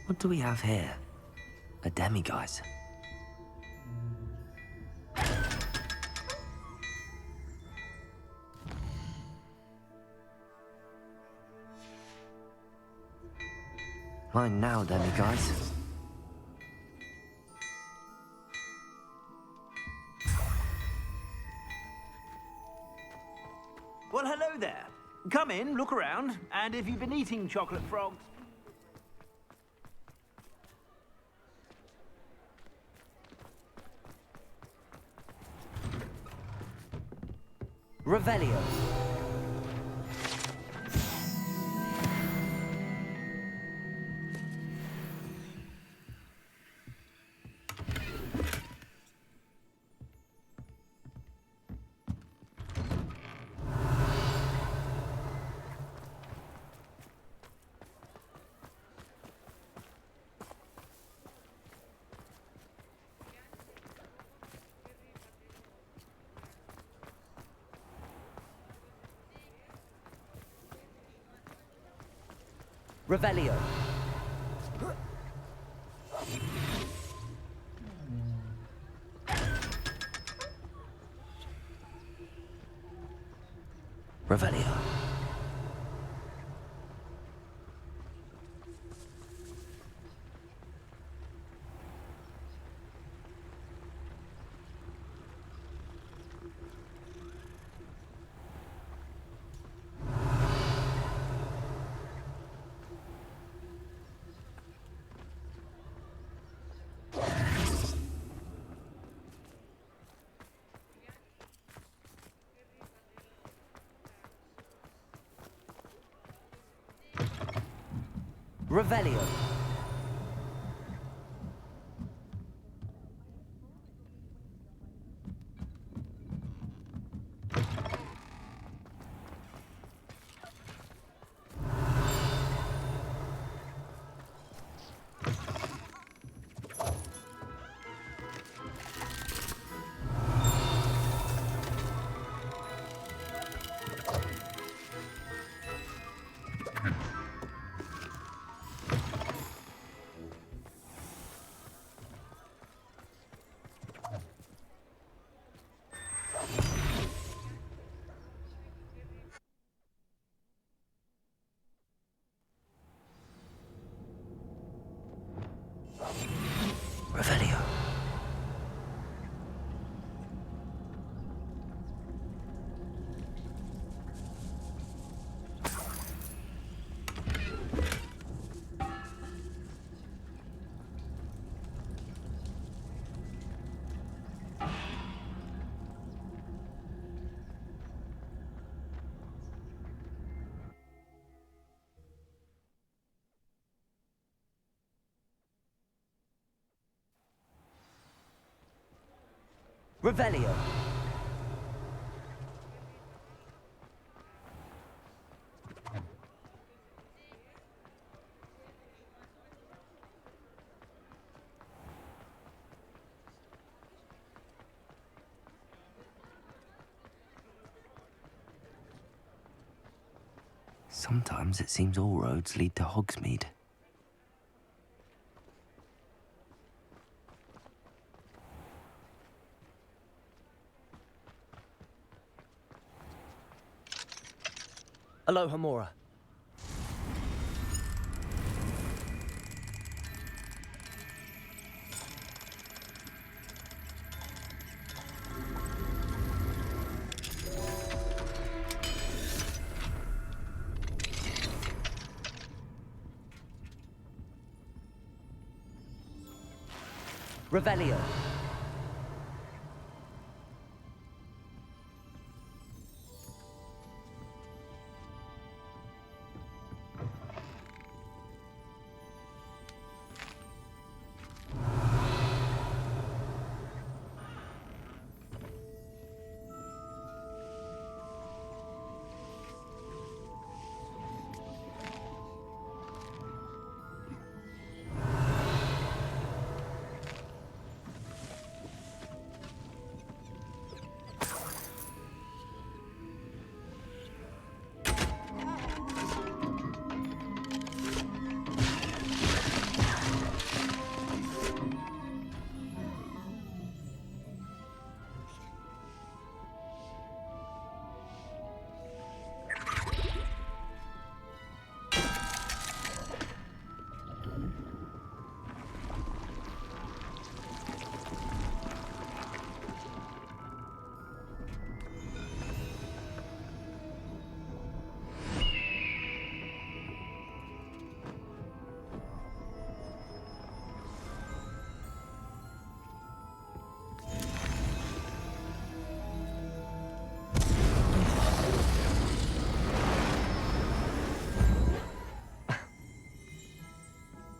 What do we have here? A demiguise. Mine now, demiguise. Well, hello there. Come in, look around, and if you've been eating chocolate frogs... Revelio. Revelio. Revelio. Revelio. Revelio. Revelio. Sometimes it seems all roads lead to Hogsmeade. Aloha Mora. Revelio.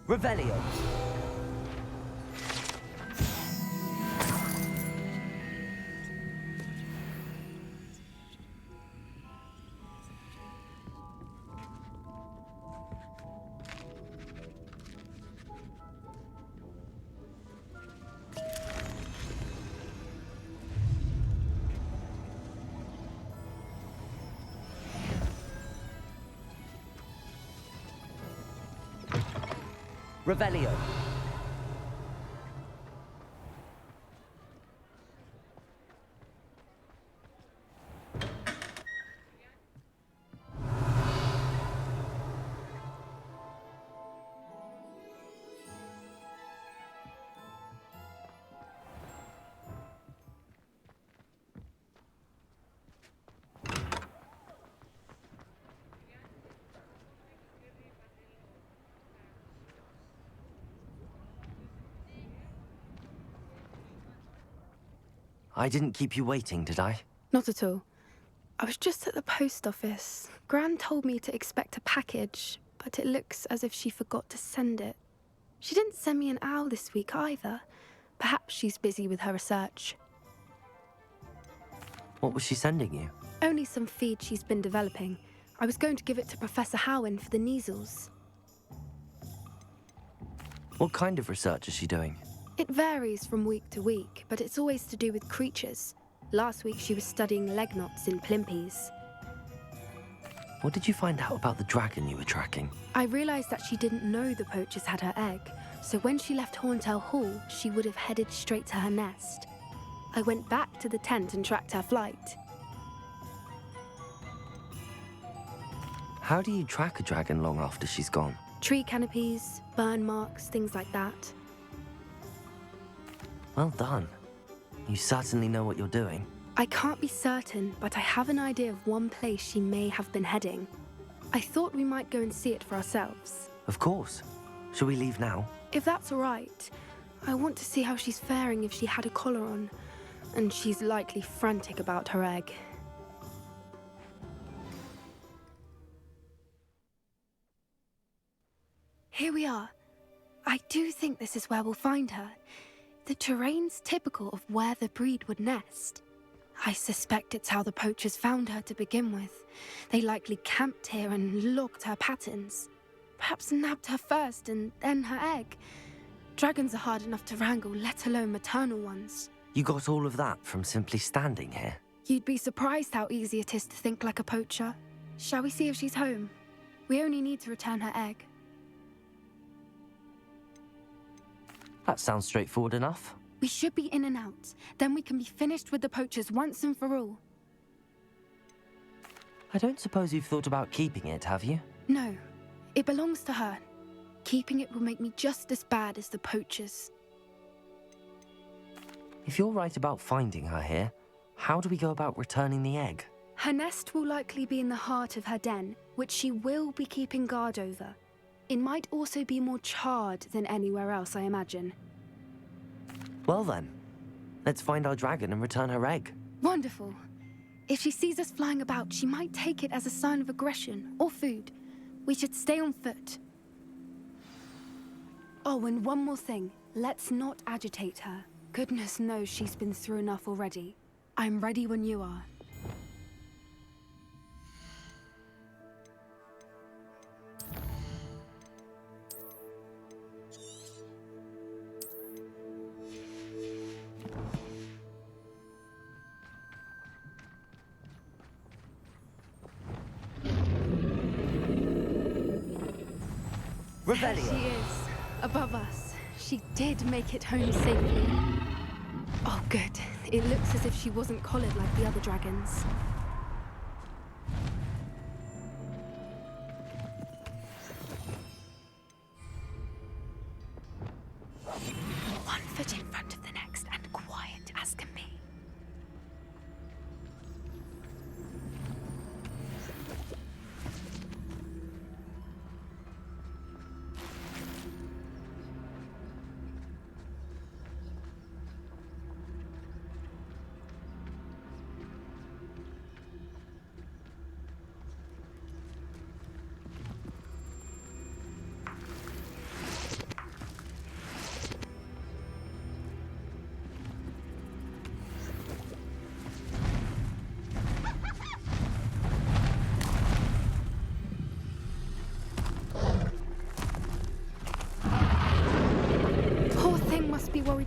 Revelio. Revelio. I didn't keep you waiting, did I? Not at all. I was just at the post office. Gran told me to expect a package, but it looks as if she forgot to send it. She didn't send me an owl this week either. Perhaps she's busy with her research. What was she sending you? Only some feed she's been developing. I was going to give it to Professor Howen for the measles. What kind of research is she doing? It varies from week to week, but it's always to do with creatures. Last week she was studying leg knots in plimpies. What did you find out about the dragon you were tracking? I realised that she didn't know the poachers had her egg, so when she left Horntail Hall, she would have headed straight to her nest. I went back to the tent and tracked her flight. How do you track a dragon long after she's gone? Tree canopies, burn marks, things like that. Well done. You certainly know what you're doing. I can't be certain, but I have an idea of one place she may have been heading. I thought we might go and see it for ourselves. Of course. Shall we leave now? If that's all right. I want to see how she's faring if she had a collar on. And she's likely frantic about her egg. Here we are. I do think this is where we'll find her. The terrain's typical of where the breed would nest. I suspect it's how the poachers found her to begin with. They likely camped here and logged her patterns. Perhaps nabbed her first and then her egg. Dragons are hard enough to wrangle, let alone maternal ones. You got all of that from simply standing here? You'd be surprised how easy it is to think like a poacher. Shall we see if she's home? We only need to return her egg. That sounds straightforward enough. We should be in and out. Then we can be finished with the poachers once and for all. I don't suppose you've thought about keeping it, have you? No. It belongs to her. Keeping it will make me just as bad as the poachers. If you're right about finding her here, how do we go about returning the egg? Her nest will likely be in the heart of her den, which she will be keeping guard over. It might also be more charred than anywhere else, I imagine. Well then, let's find our dragon and return her egg. Wonderful. If she sees us flying about, she might take it as a sign of aggression or food. We should stay on foot. Oh, and one more thing. Let's not agitate her. Goodness knows she's been through enough already. I'm ready when you are. There she is, above us. She did make it home safely. Oh, good. It looks as if she wasn't collared like the other dragons. One foot in front of the next and quiet as can be.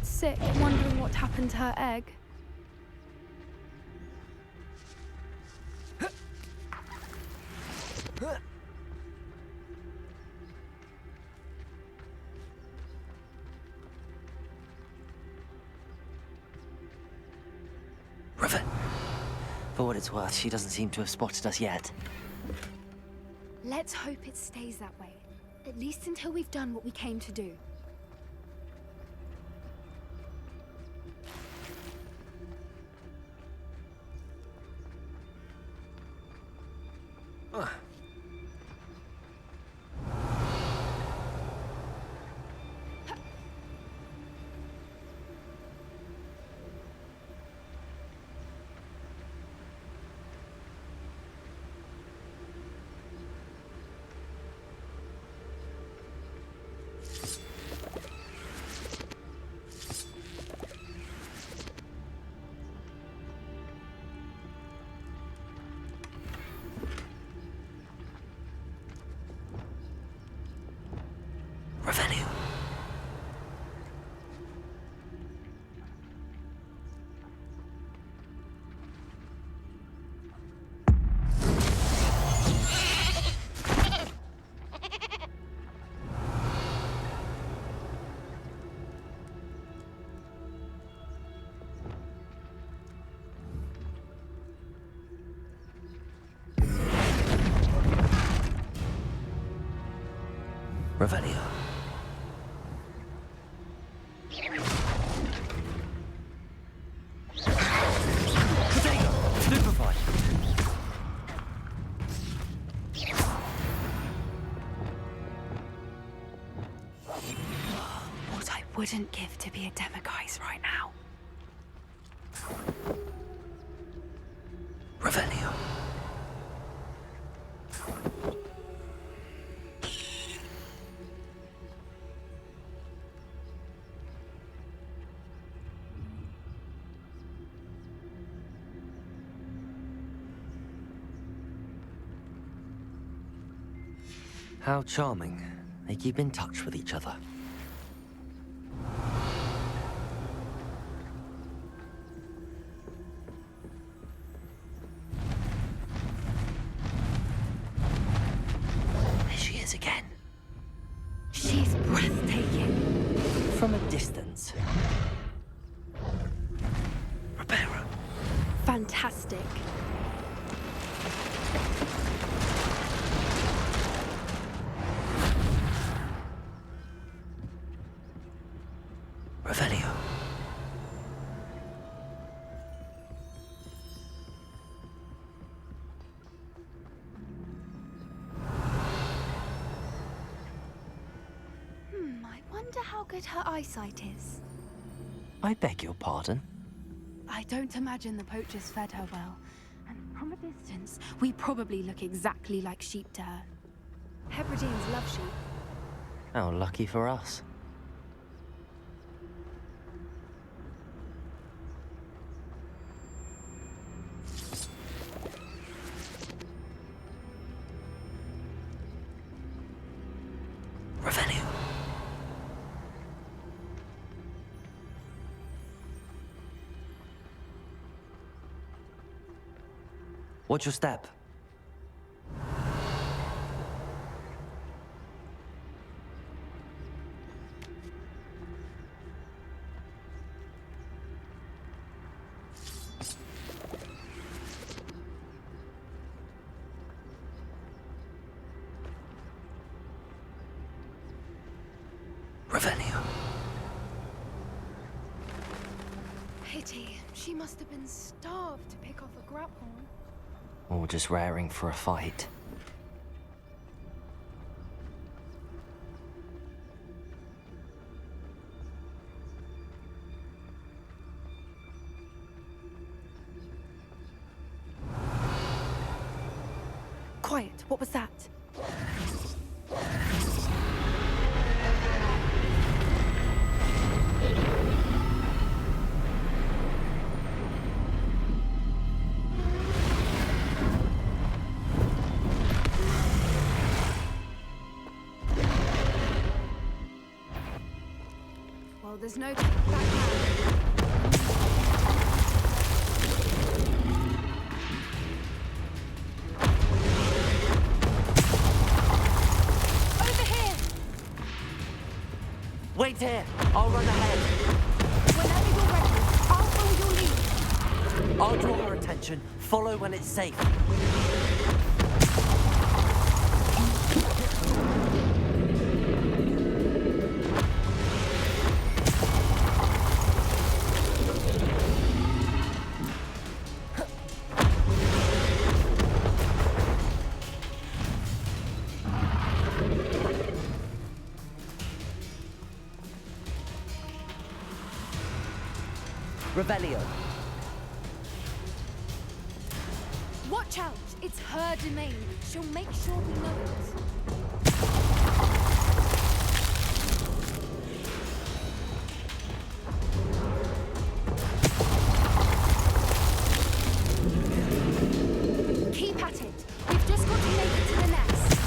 outside sick, wondering what happened to her egg. Rivet. For what it's worth, she doesn't seem to have spotted us yet. Let's hope it stays that way. At least until we've done what we came to do. Revelio. Revelio. What I wouldn't give to be a Demiguise right now. Revelio. How charming. They keep in touch with each other. There she is again. She's breathtaking. From a distance. Reparo. Fantastic. Revelio. I wonder how good her eyesight is. I beg your pardon? I don't imagine the poachers fed her well. And from a distance, we probably look exactly like sheep to her. Hebrideans love sheep. How lucky for us. Revelio. Watch your step. Revelio. Pity. She must have been starved to pick off a grapple. Or just raring for a fight. Quiet. What was that? Well, there's no coming back now. Over here! Wait here. I'll run ahead. Whenever you're ready, I'll follow your lead. I'll draw her attention. Follow when it's safe. Revelio. Watch out! It's her domain. She'll make sure we know it. Keep at it. We've just got to make it to the nest.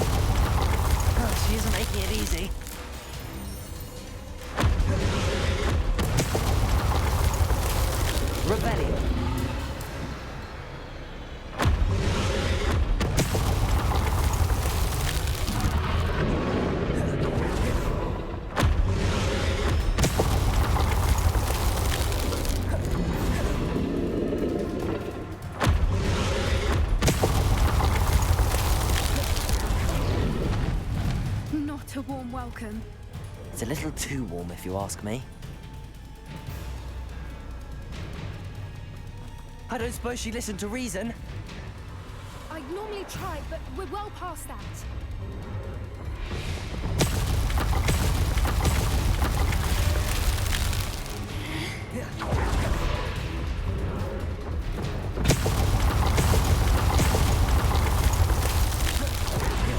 Oh, she isn't making it easy. Revelio. Not a warm welcome. It's a little too warm, if you ask me. I don't suppose she listened to reason. I'd normally try, but we're well past that.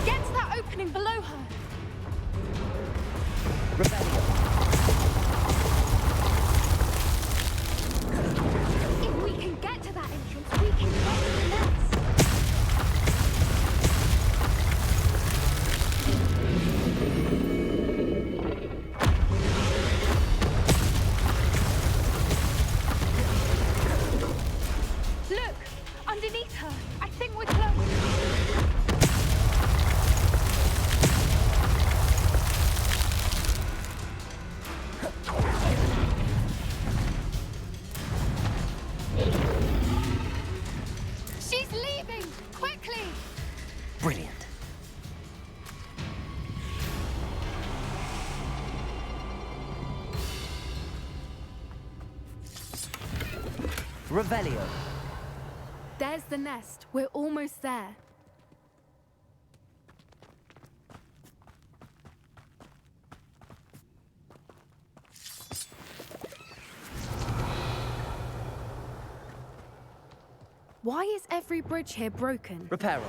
Get to that opening below her. Revelio. If we can get to that entrance, we can get to the nest. Look! Underneath her! I think we're close! She's leaving! Quickly! Brilliant. Revelio. There's the nest. We're almost there. Why is every bridge here broken? Reparo.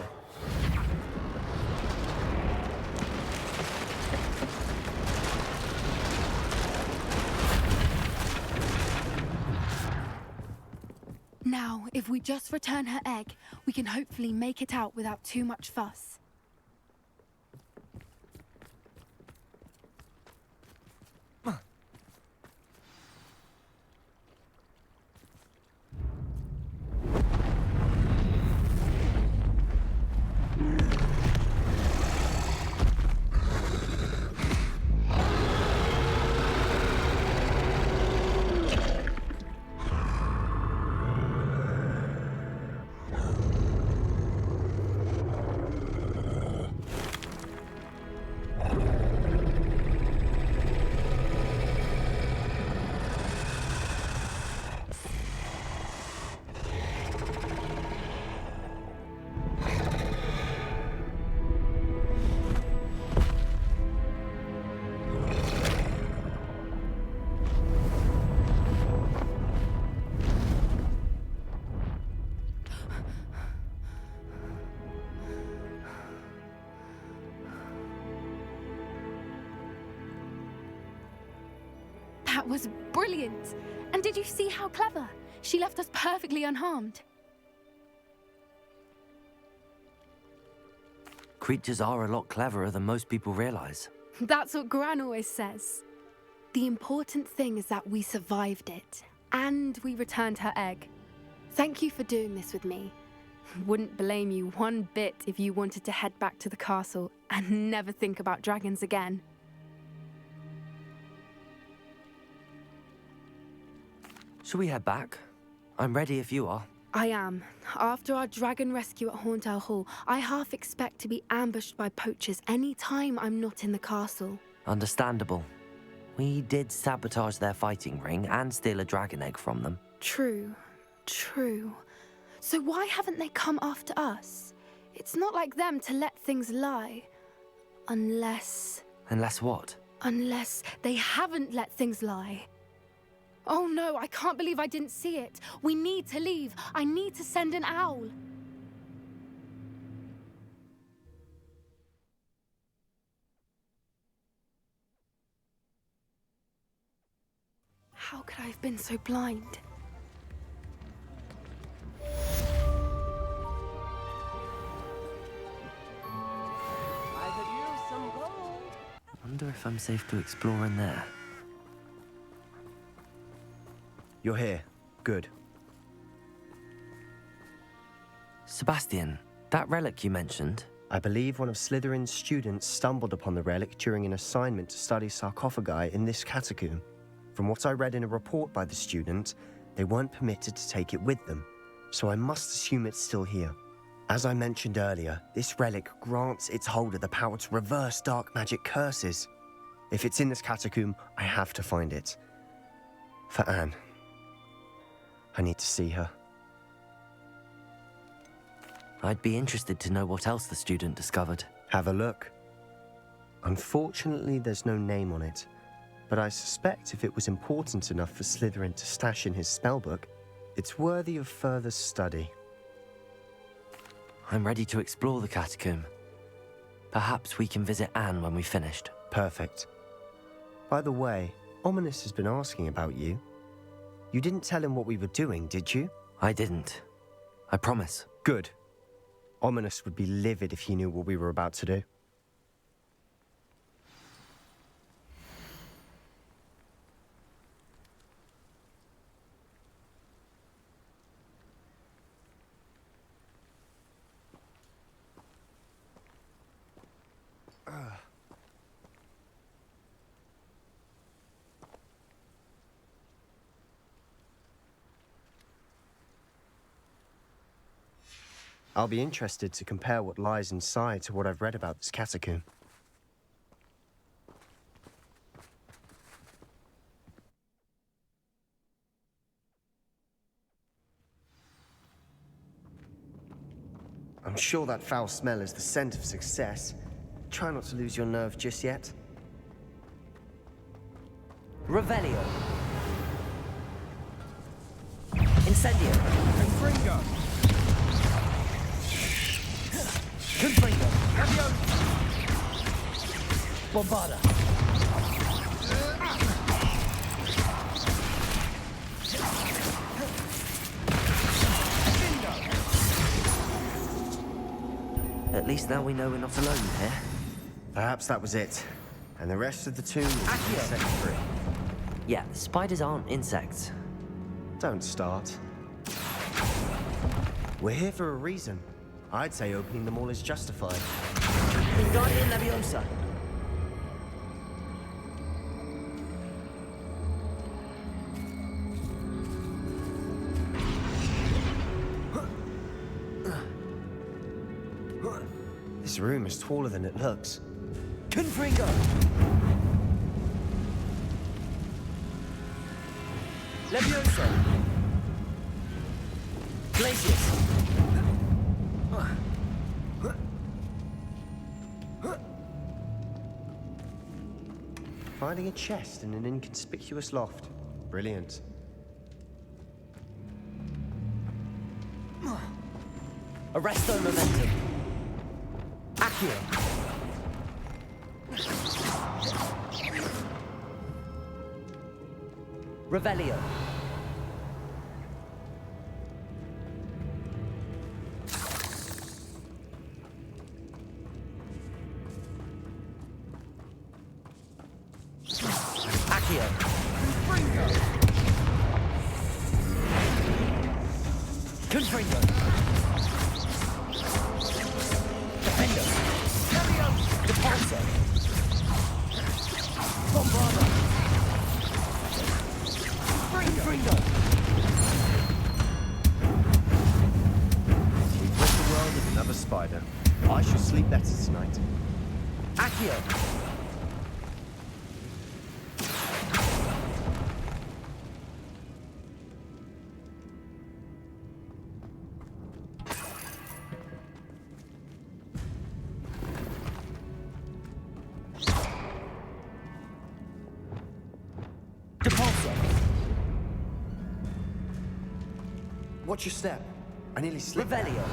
Now, if we just return her egg, we can hopefully make it out without too much fuss. That was brilliant! And did you see how clever? She left us perfectly unharmed. Creatures are a lot cleverer than most people realize. That's what Gran always says. The important thing is that we survived it, and we returned her egg. Thank you for doing this with me. Wouldn't blame you one bit if you wanted to head back to the castle and never think about dragons again. Shall we head back? I'm ready if you are. I am. After our dragon rescue at Hauntel Hall, I half expect to be ambushed by poachers any time I'm not in the castle. Understandable. We did sabotage their fighting ring and steal a dragon egg from them. True. So why haven't they come after us? It's not like them to let things lie. Unless what? Unless they haven't let things lie. Oh no, I can't believe I didn't see it. We need to leave. I need to send an owl. How could I have been so blind? Wonder if I'm safe to explore in there. You're here. Good. Sebastian, that relic you mentioned, I believe one of Slytherin's students stumbled upon the relic during an assignment to study sarcophagi in this catacomb. From what I read in a report by the student, they weren't permitted to take it with them, so I must assume it's still here. As I mentioned earlier, this relic grants its holder the power to reverse dark magic curses. If it's in this catacomb, I have to find it. For Anne. I need to see her. I'd be interested to know what else the student discovered. Have a look. Unfortunately, there's no name on it, but I suspect if it was important enough for Slytherin to stash in his spellbook, it's worthy of further study. I'm ready to explore the catacomb. Perhaps we can visit Anne when we've finished. Perfect. By the way, Ominous has been asking about you. You didn't tell him what we were doing, did you? I didn't. I promise. Good. Ominous would be livid if he knew what we were about to do. I'll be interested to compare what lies inside to what I've read about this catacomb. I'm sure that foul smell is the scent of success. Try not to lose your nerve just yet. Revelio. Incendio. Confringo. Confringo. Leviosa. Bombarda. At least now we know we're not alone here. Perhaps that was it. And the rest of the tomb is insect-free. Yeah, spiders aren't insects. Don't start. We're here for a reason. I'd say opening them all is justified. Wingardium Leviosa. This room is taller than it looks. Confringo. Leviosa. Glacius. Finding a chest in an inconspicuous loft. Brilliant. Arresto Momentum. Accio. Revelio. Accio. Confringo. Defender. Repulsor. Bombarder. Confringo. We've rid the world of another spider. I shall sleep better tonight. Accio. Watch your step. I nearly slipped. Revelio.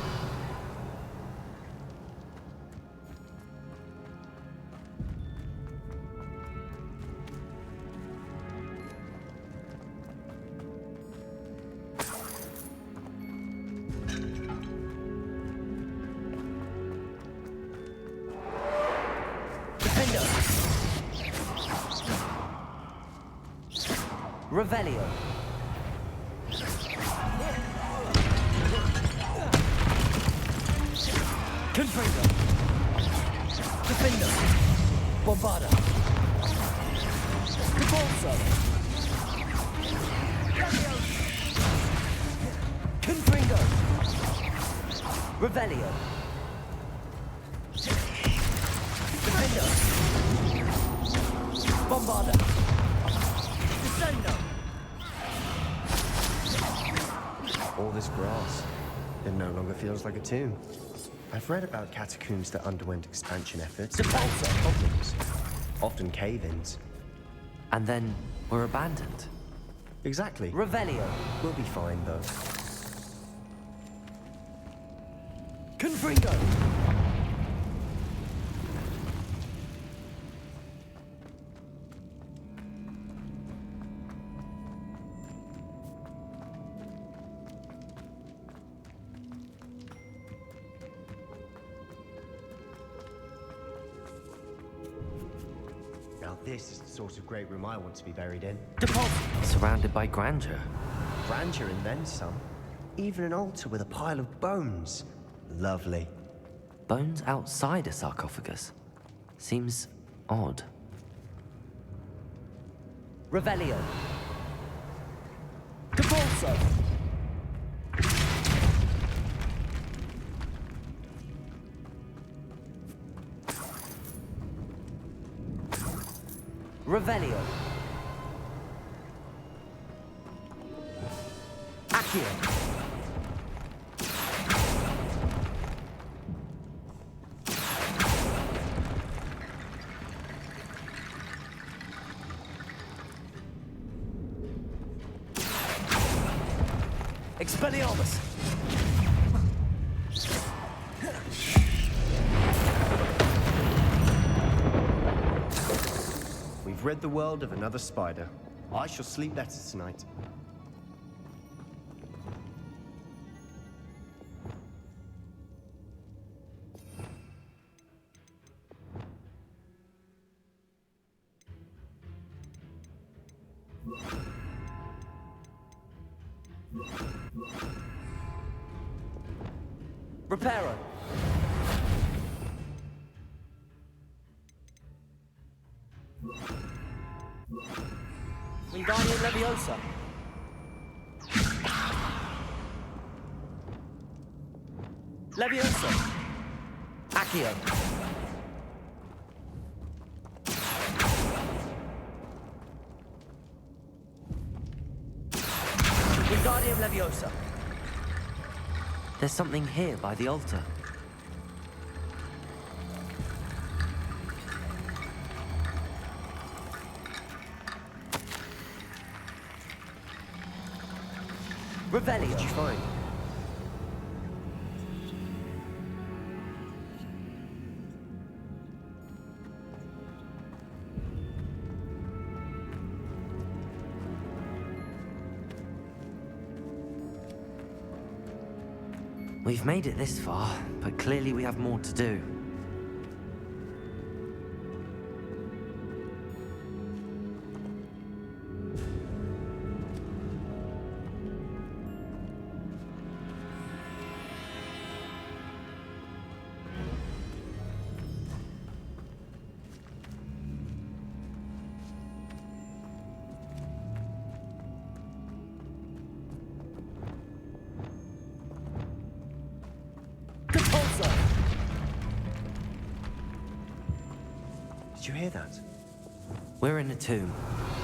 Defender. Revelio. Confringo. Defender. Bombarda. Repulsor. Confringo. Revelio. Defender. Bombarda. Descendo. All this grass. It no longer feels like a tomb. I've read about catacombs that underwent expansion efforts. Sepulchre. Problems. Often cave-ins. And then we're abandoned. Exactly. Revelio. We'll be fine, though. Confringo. Now this is the sort of great room I want to be buried in. Deposit. Surrounded by grandeur. Grandeur and then some. Even an altar with a pile of bones. Lovely. Bones outside a sarcophagus. Seems odd. Revelio. Capulso. Revelio. Accio. Expelliarmus. We've rid the world of another spider. I shall sleep better tonight. Reparo. Wingardium Leviosa. Leviosa. Accio. Wingardium Leviosa. There's something here by the altar. Revelio. What did you find? We've made it this far, but clearly we have more to do. Did you hear that? We're in a tomb.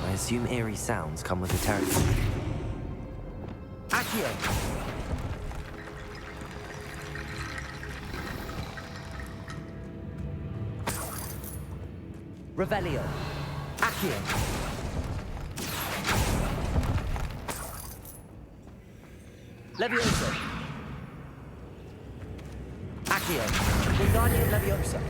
I assume eerie sounds come with the territory. Accio! Revelio! Accio! Leviosa! Accio! Wingardium Leviosa!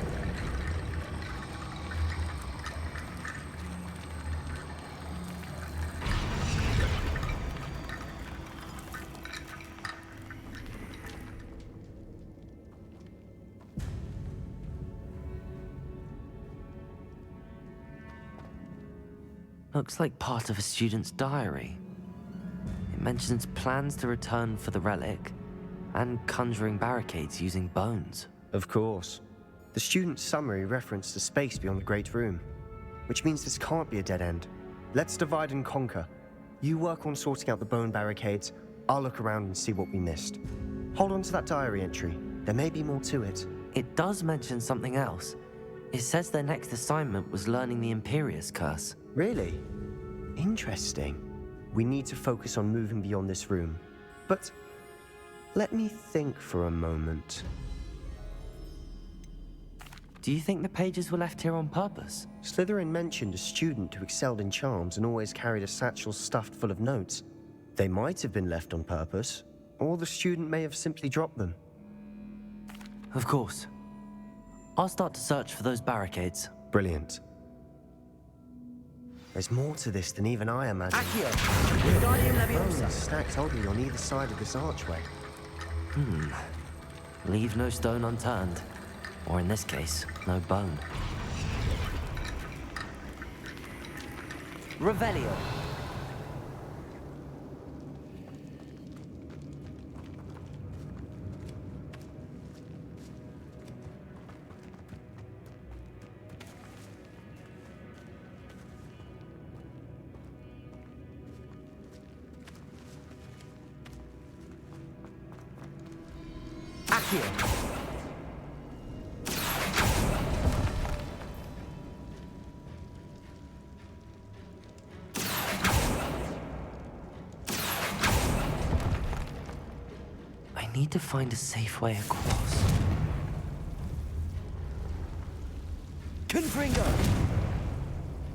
Looks like part of a student's diary. It mentions plans to return for the relic and conjuring barricades using bones. Of course. The student's summary referenced a space beyond the Great Room, which means this can't be a dead end. Let's divide and conquer. You work on sorting out the bone barricades, I'll look around and see what we missed. Hold on to that diary entry. There may be more to it. It does mention something else. It says their next assignment was learning the Imperius Curse. Really? Interesting. We need to focus on moving beyond this room. But let me think for a moment. Do you think the pages were left here on purpose? Slytherin mentioned a student who excelled in charms and always carried a satchel stuffed full of notes. They might have been left on purpose, or the student may have simply dropped them. Of course. I'll start to search for those barricades. Brilliant. There's more to this than even I imagined. Accio! Wingardium Bones Leviosa! stacked oddly on either side of this archway. Leave no stone unturned. Or in this case, no bone. Revelio! Accio! I need to find a safe way across. Confringo!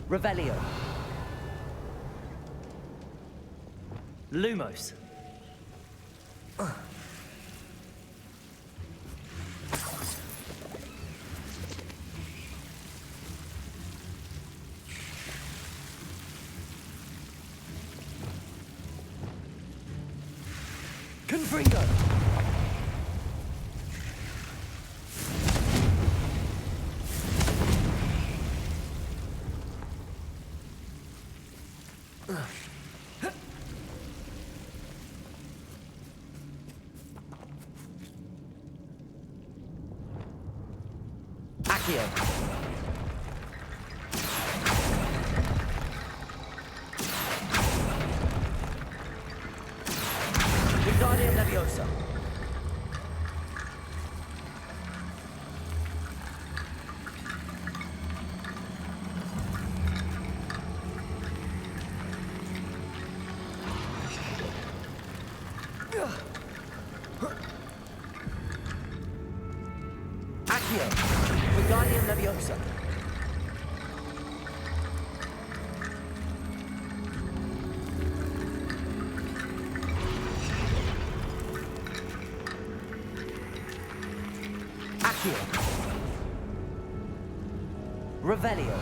Revelio! Lumos! Confringo! Accio! Wingardium Leviosa! Accio! Wingardium Leviosa! Accio! Revelio!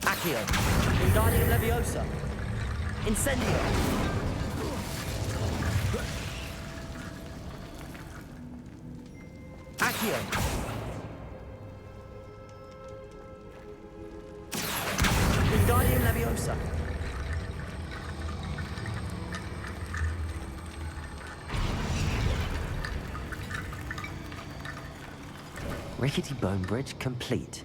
Accio! Wingardium Leviosa! Incendio! Accio! Wingardium Leviosa! Rickety bone bridge complete.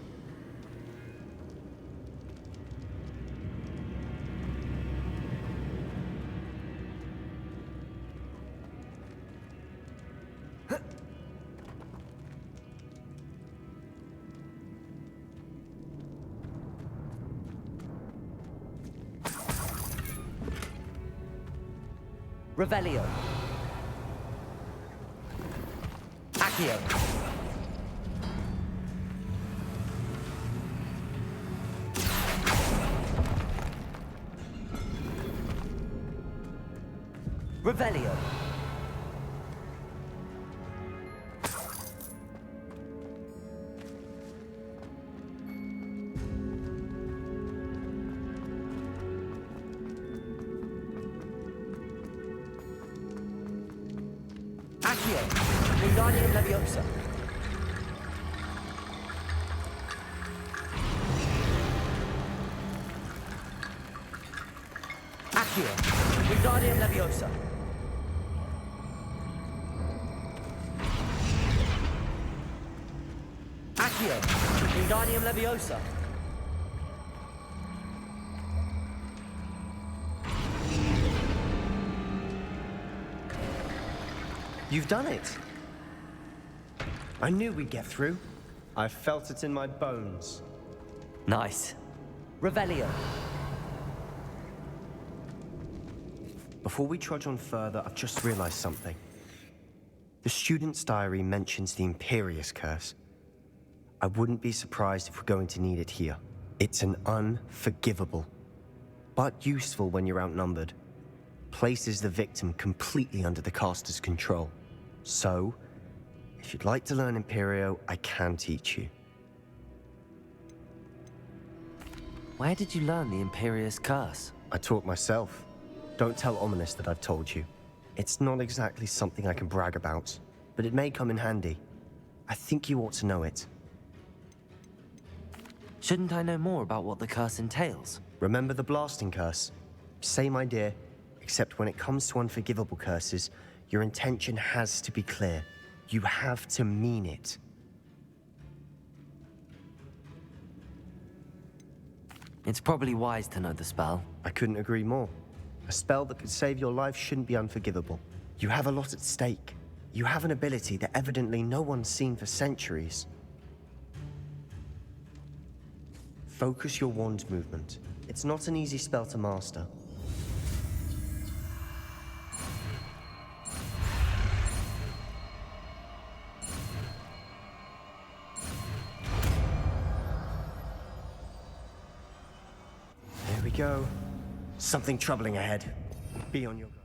Revelio. Accio. Revelio. Accio. Wingardium Leviosa. Accio. Wingardium Leviosa. Accio. Wingardium Leviosa. You've done it! I knew we'd get through. I felt it in my bones. Nice. Revelio. Before we trudge on further, I've just realized something. The student's diary mentions the Imperious Curse. I wouldn't be surprised if we're going to need it here. It's an unforgivable, but useful when you're outnumbered. Places the victim completely under the caster's control. So, if you'd like to learn Imperio, I can teach you. Where did you learn the Imperious Curse? I taught myself. Don't tell Ominous that I've told you. It's not exactly something I can brag about, but it may come in handy. I think you ought to know it. Shouldn't I know more about what the curse entails? Remember the blasting curse? Same idea, except when it comes to unforgivable curses, your intention has to be clear. You have to mean it. It's probably wise to know the spell. I couldn't agree more. A spell that could save your life shouldn't be unforgivable. You have a lot at stake. You have an ability that evidently no one's seen for centuries. Focus your wand movement. It's not an easy spell to master. There we go. Something troubling ahead. Be on your guard.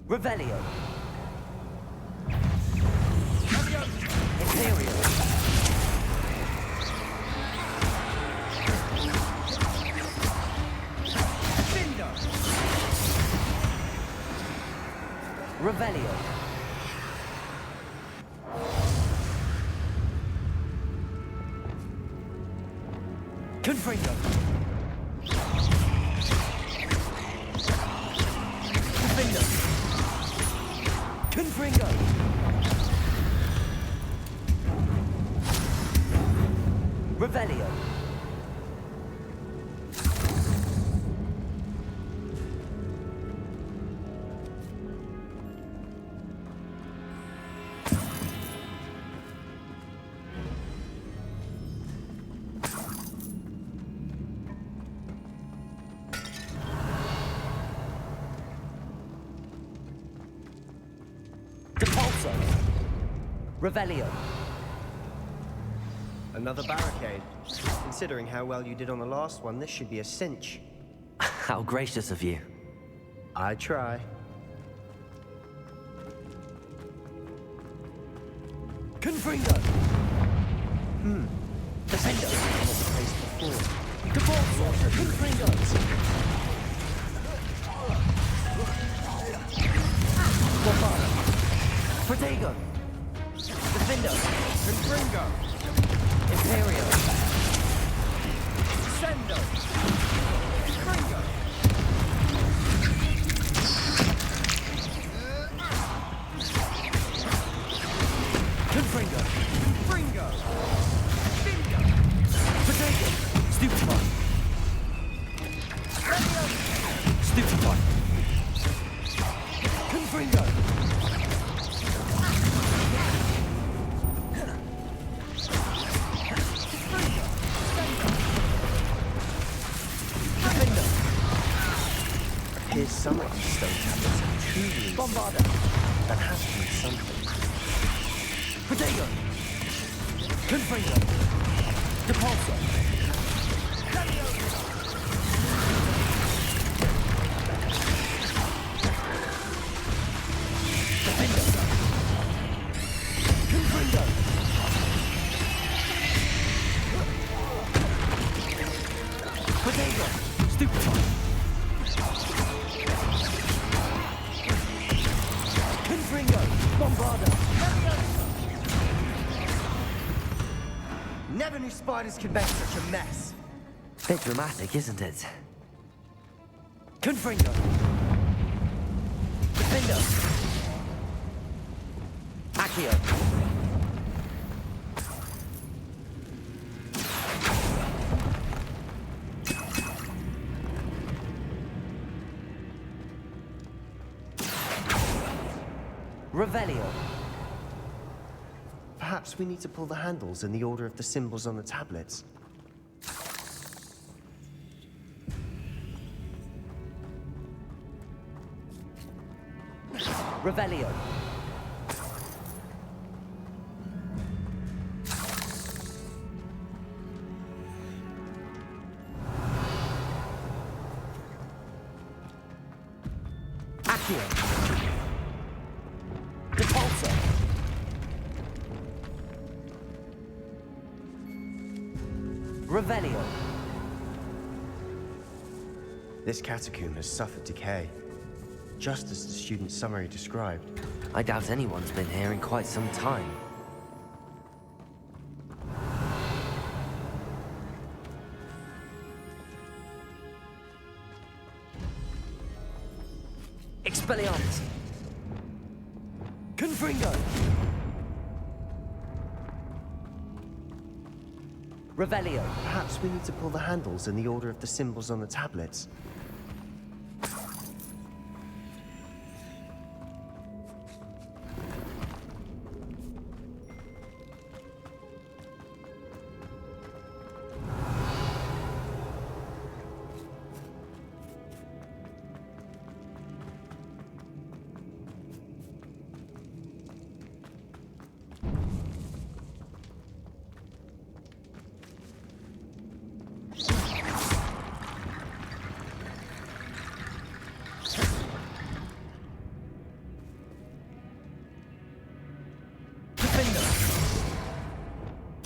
Revelio. Imperial. Revelio. Confringo. Confringo. Confringo. Revelio. Depulso. Revelio. Another barricade. Considering how well you did on the last one, this should be a cinch. How gracious of you. I try. Confringo. Defendo. Not the case before. Depulso. Confringo. Bofano. Protego. Defendo. Confringo. Imperio. some of these stone tablets have two rooms. Bombarda. That has to mean something. Protego. Confringo. Depulso. Defender. Confringo. Protego. Stupefy. Confringo. Bombarda. Never knew spiders could make such a mess. Bit dramatic, isn't it? Confringo. Defender. Accio. Revelio. Perhaps we need to pull the handles in the order of the symbols on the tablets. Revelio. Accio. Depulso. Revelio. This catacomb has suffered decay, just as the student's summary described. I doubt anyone's been here in quite some time. Expelliarmus. Confringo. Revelio. Perhaps we need to pull the handles in the order of the symbols on the tablets.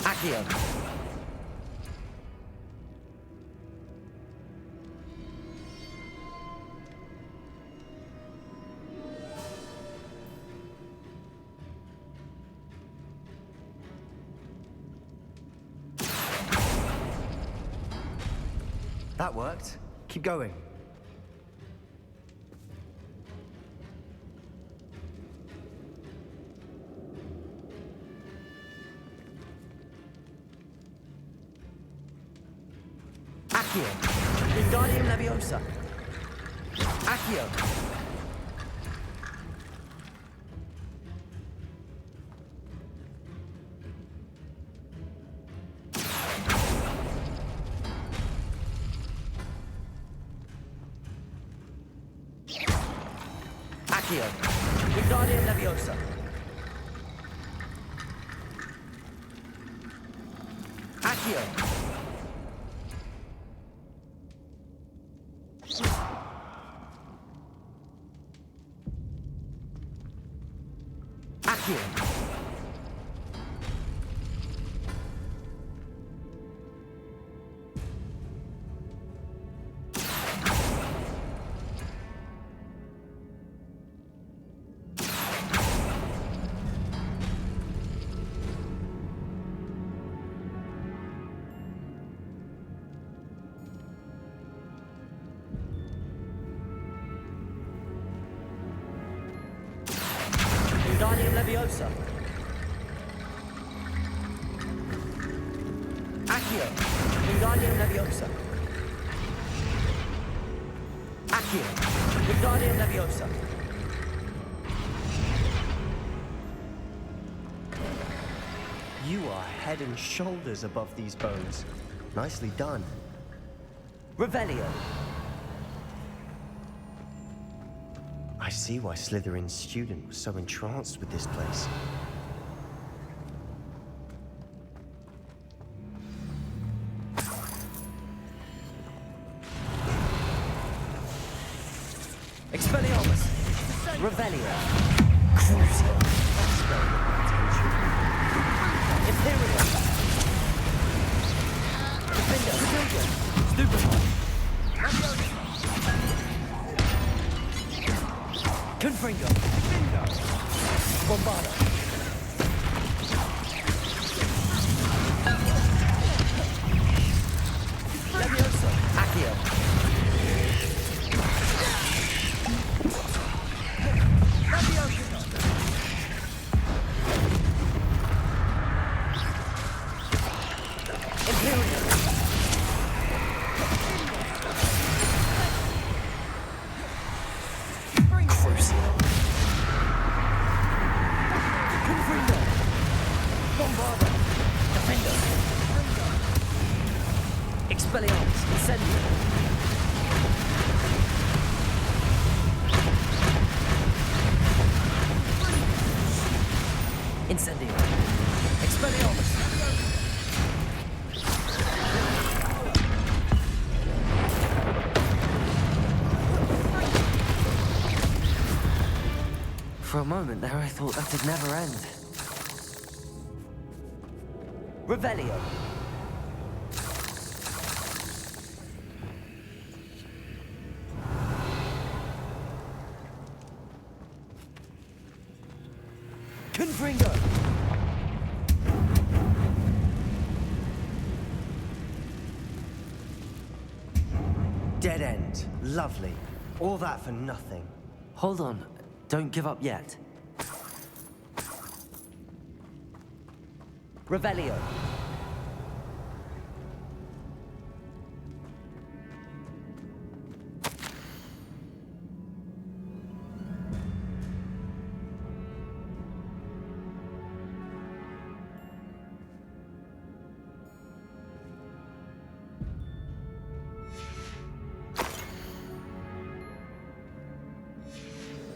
Accio. That worked. Keep going. Accio. Wingardium Leviosa. Accio. Accio. Wingardium Leviosa. Accio. Accio. Wingardium Leviosa. Accio. Wingardium Leviosa. Accio. Wingardium Leviosa. You are head and shoulders above these bones. Nicely done. Revelio. see why Slytherin's student was so entranced with this place. Expelliarmus! Revelio! Crucio! Imperium! Defender! Stupefy! Confringo! Bombarda! Leviosa! Accio! Expelliarmus, Incendio! Incendio! Expelliarmus! For a moment there, I thought that'd never end. Revelio! Confringo! Dead end. Lovely. All that for nothing. Hold on, don't give up yet. Revelio!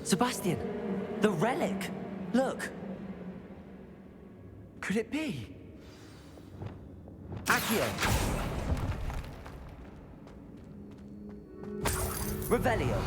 Sebastian, the relic! Look! Could it be? Accio! Revelio!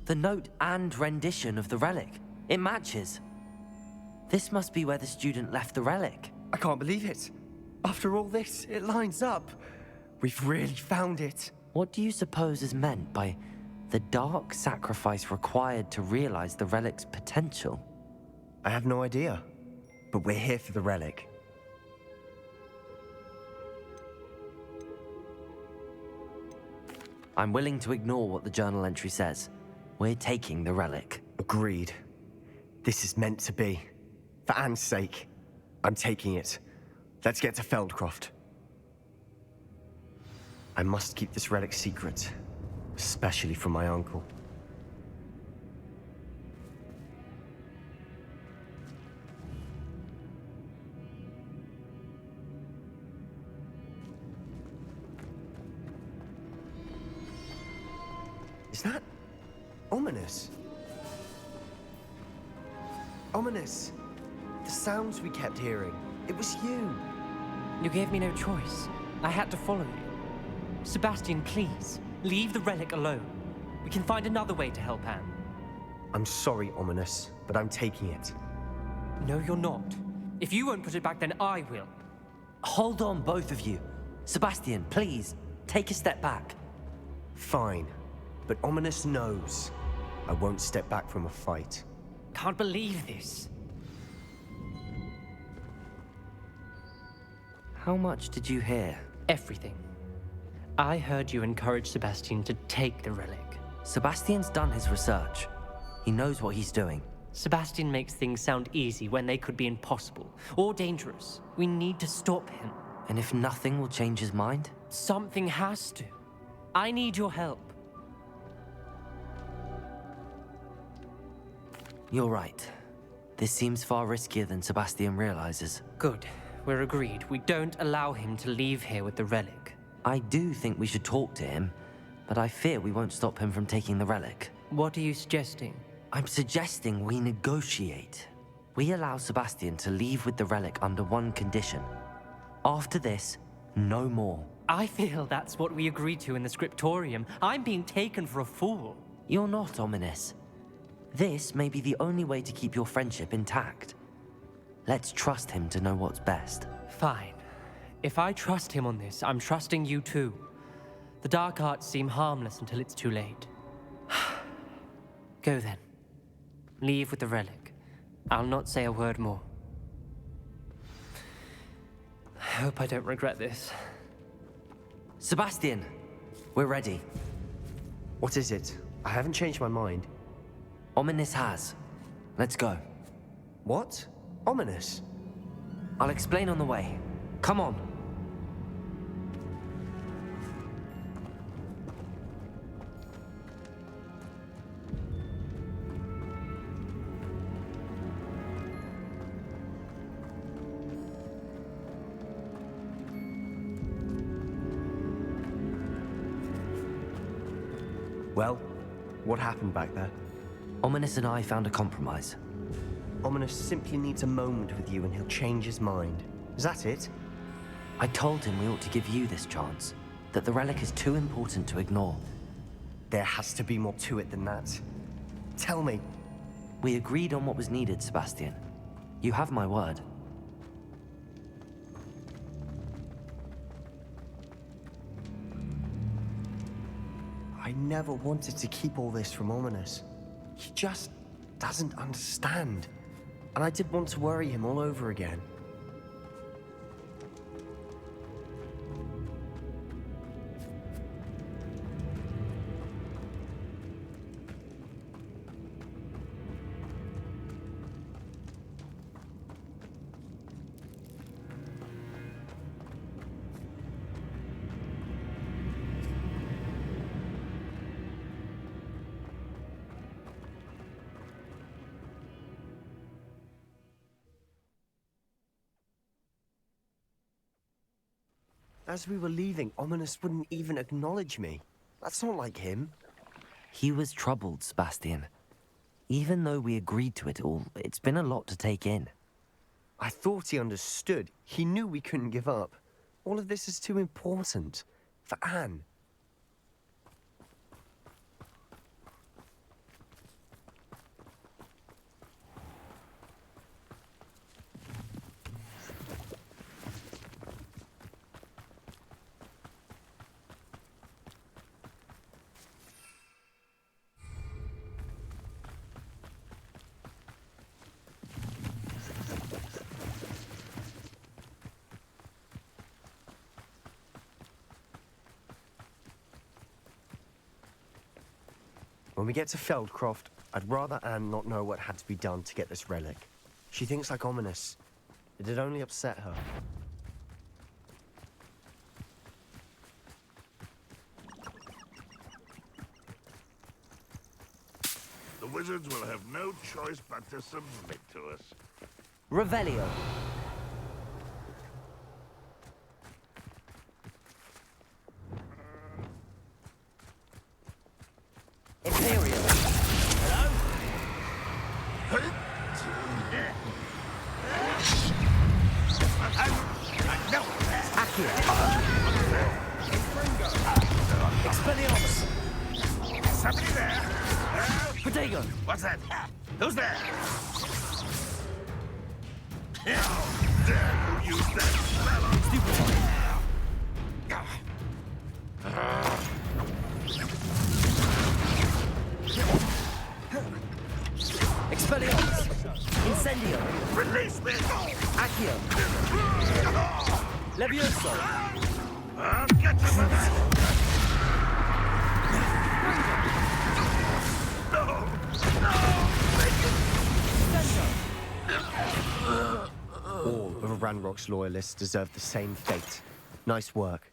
The note and rendition of the relic. It matches. This must be where the student left the relic. I can't believe it. After all this, it lines up. We've really found it. What do you suppose is meant by the dark sacrifice required to realize the relic's potential? I have no idea. But we're here for the relic. I'm willing to ignore what the journal entry says. We're taking the relic. Agreed. This is meant to be. For Anne's sake, I'm taking it. Let's get to Feldcroft. I must keep this relic secret, especially from my uncle. Is that ominous? Ominous. The sounds we kept hearing. It was you. You gave me no choice. I had to follow you. Sebastian, please, leave the relic alone. We can find another way to help Anne. I'm sorry, Ominous, but I'm taking it. No, you're not. If you won't put it back, then I will. Hold on, both of you. Sebastian, please, take a step back. Fine, but Ominous knows I won't step back from a fight. Can't believe this. How much did you hear? Everything. I heard you encourage Sebastian to take the relic. Sebastian's done his research. He knows what he's doing. Sebastian makes things sound easy when they could be impossible or dangerous. We need to stop him. And if nothing will change his mind? Something has to. I need your help. You're right. This seems far riskier than Sebastian realizes. Good. We're agreed. We don't allow him to leave here with the relic. I do think we should talk to him, but I fear we won't stop him from taking the relic. What are you suggesting? I'm suggesting we negotiate. We allow Sebastian to leave with the relic under one condition. After this, no more. I feel that's what we agreed to in the scriptorium. I'm being taken for a fool. You're not, Ominous. This may be the only way to keep your friendship intact. Let's trust him to know what's best. Fine. If I trust him on this, I'm trusting you too. The dark arts seem harmless until it's too late. Go then. Leave with the relic. I'll not say a word more. I hope I don't regret this. Sebastian, we're ready. What is it? I haven't changed my mind. Ominous has. Let's go. What? Ominous? I'll explain on the way. Come on. Well, what happened back there? Ominous and I found a compromise. Ominous simply needs a moment with you and he'll change his mind. Is that it? I told him we ought to give you this chance, that the relic is too important to ignore. There has to be more to it than that. Tell me. We agreed on what was needed, Sebastian. You have my word. I never wanted to keep all this from Ominous. He just doesn't understand. And I didn't want to worry him all over again. As we were leaving, Ominous wouldn't even acknowledge me. That's not like him. He was troubled, Sebastian. Even though we agreed to it all, it's been a lot to take in. I thought he understood. He knew we couldn't give up. All of this is too important. For Anne. When we get to Feldcroft, I'd rather Anne not know what had to be done to get this relic. She thinks like Ominous. It'd only upset her. The wizards will have no choice but to submit to us. Revelio. Imperial. Expelliarmus! Somebody there? Protego. What's that? Who's there? How dare you use that spell on Stupefy. Expelliarmus. Incendio. Release me! Accio. Levioso. I'll get you for that! No! No! All of Ranrock's loyalists deserve the same fate. Nice work.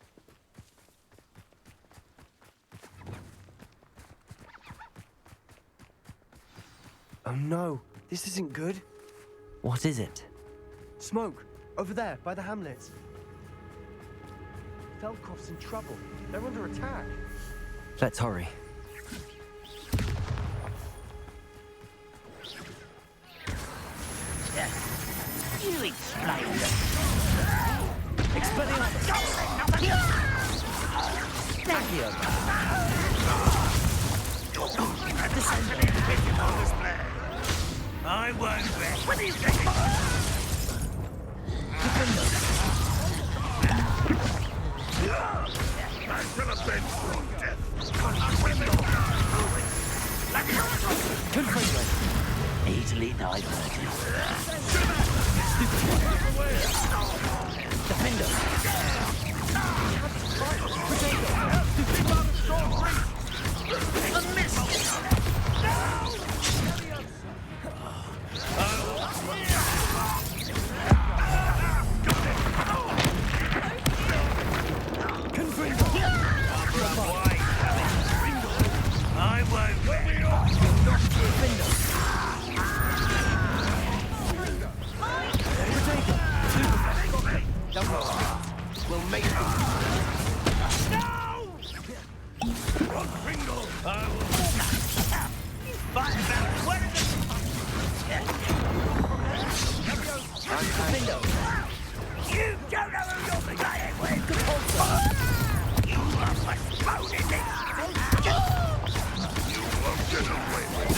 Oh no, this isn't good. What is it? Smoke, over there, by the hamlet. Feldkopf's in trouble. They're under attack. Let's hurry. You explain. Expelliarmus! Accio! I won't rest. What do you think? I shall have been for death. Confringo! Easily diverted. Defender! I won't rest. We'll make it. You don't know who you're playing with! You are postponing this! You won't get away with it.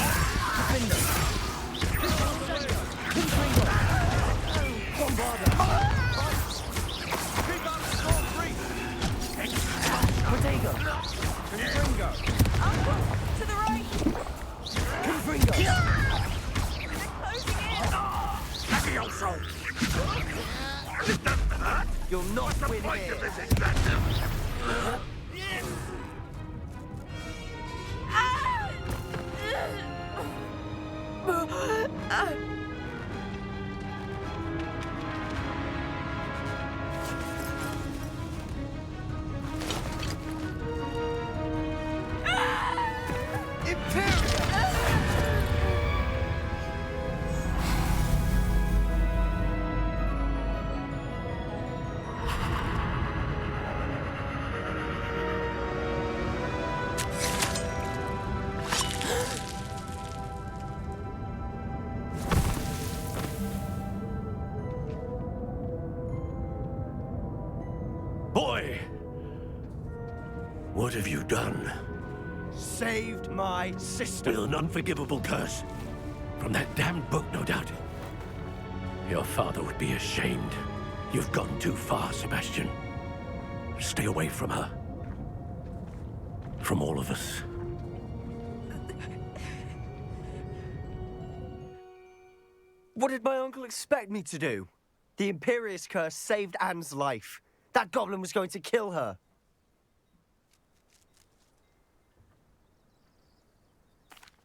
To the right! Confringo! Lucky old soul! You'll not win Point here! of this exactum. Boy! What have you done? Saved my sister. With an unforgivable curse. From that damned book, no doubt. Your father would be ashamed. You've gone too far, Sebastian. Stay away from her. From all of us. What did my uncle expect me to do? The Imperious curse saved Anne's life. That goblin was going to kill her.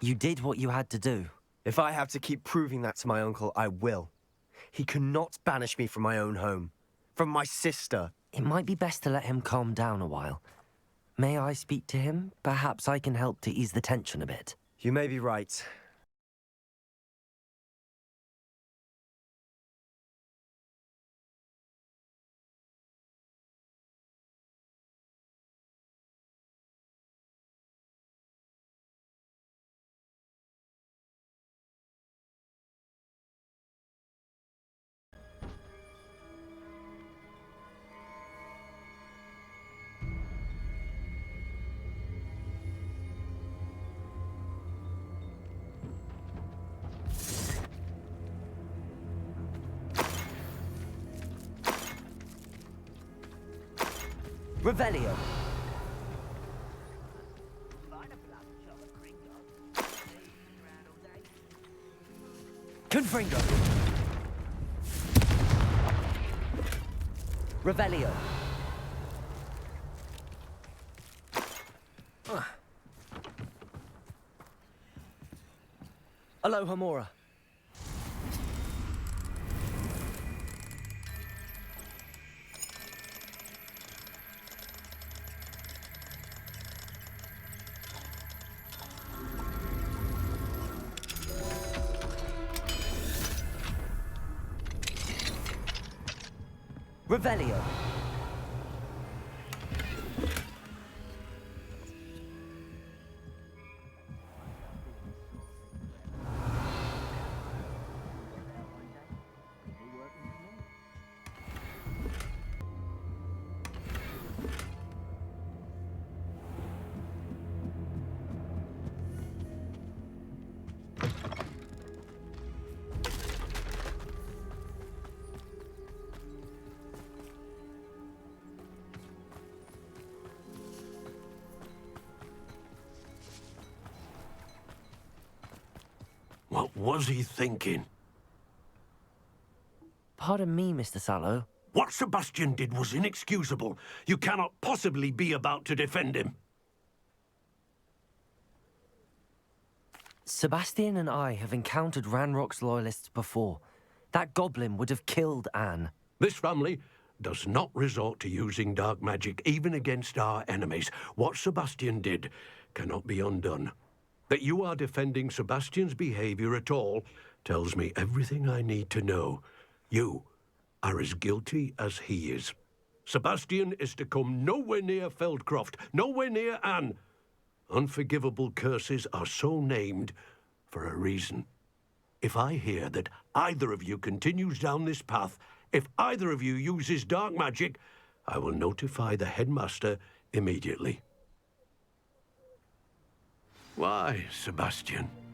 You did what you had to do. If I have to keep proving that to my uncle, I will. He cannot banish me from my own home. From my sister. It might be best to let him calm down a while. May I speak to him? Perhaps I can help to ease the tension a bit. You may be right. Revelio! Confringo! Revelio! Alohomora! Revelio. What was he thinking? Pardon me, Mr. Sallow. What Sebastian did was inexcusable. You cannot possibly be about to defend him. Sebastian and I have encountered Ranrock's loyalists before. That goblin would have killed Anne. This family does not resort to using dark magic, even against our enemies. What Sebastian did cannot be undone. That you are defending Sebastian's behavior at all tells me everything I need to know. You are as guilty as he is. Sebastian is to come nowhere near Feldcroft, nowhere near Anne. Unforgivable curses are so named for a reason. If I hear that either of you continues down this path, if either of you uses dark magic, I will notify the headmaster immediately. Why, Sebastian?